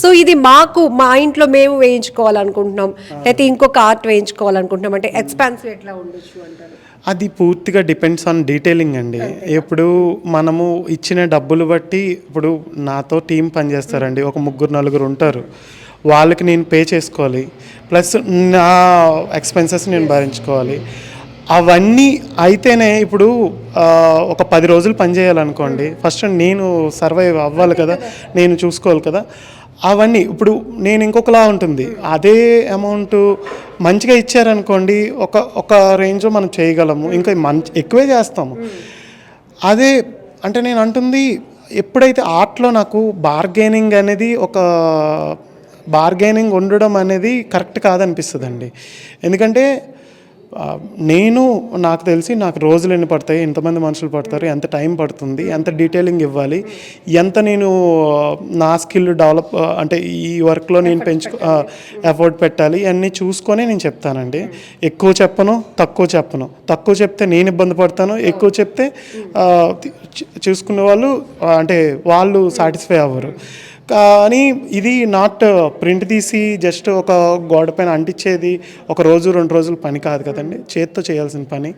So ఇది మా ఇంట్లో మేము వేయించుకోవాలనుకుంటున్నాం, లేకపోతే ఇంకొక ఆర్ట్ వేయించుకోవాలనుకుంటున్నాం అంటే ఎక్స్పాన్సివ్ ఎట్లా ఉండొచ్చు అంటారు? అది పూర్తిగా డిపెండ్స్ ఆన్ డీటెయిలింగ్ అండి. ఇప్పుడు మనము ఇచ్చిన డబ్బులు బట్టి, ఇప్పుడు నాతో టీం పనిచేస్తారండి, ఒక ముగ్గురు నలుగురు ఉంటారు, వాళ్ళకి నేను పే చేసుకోవాలి, ప్లస్ నా ఎక్స్పెన్సెస్ నేను భరించుకోవాలి. అవన్నీ అయితేనే ఇప్పుడు ఒక 10 రోజులు పని చేయాలనుకోండి, ఫస్ట్ నేను సర్వైవ్ అవ్వాలి కదా, నేను చూసుకోవాలి కదా. అవన్నీ ఇప్పుడు నేను ఇంకొకలా ఉంటుంది, అదే అమౌంట్ మంచిగా ఇచ్చారనుకోండి, ఒక ఒక రేంజ్లో మనం చేయగలము, ఇంకా ఎక్కువే చేస్తాము. అదే అంటే నేను అంటుంది, ఎప్పుడైతే ఆర్ట్లో నాకు బార్గెనింగ్ ఉండడం అనేది కరెక్ట్ కాదనిపిస్తుందండి. ఎందుకంటే నాకు తెలిసి నాకు రోజులు ఎన్ని పడతాయి, ఎంతమంది మనుషులు పడతారు, ఎంత టైం పడుతుంది, ఎంత డీటెయిలింగ్ ఇవ్వాలి, ఎంత నేను నా స్కిల్ డెవలప్ అంటే ఈ వర్క్లో నేను ఎఫర్ట్ పెట్టాలి, అన్నీ చూసుకొని నేను చెప్తానండి. ఎక్కువ చెప్పను, తక్కువ చెప్తే నేను ఇబ్బంది పడతాను, ఎక్కువ చెప్తే చూసుకునే వాళ్ళు అంటే వాళ్ళు సాటిస్ఫై అవ్వరు. కానీ ఇది నాట్ ప్రింట్ తీసి జస్ట్ ఒక గోడ పైన అంటించేది ఒక రోజు 2 రోజులు పని కాదు కదండి, చేత్తో చేయాల్సిన పని.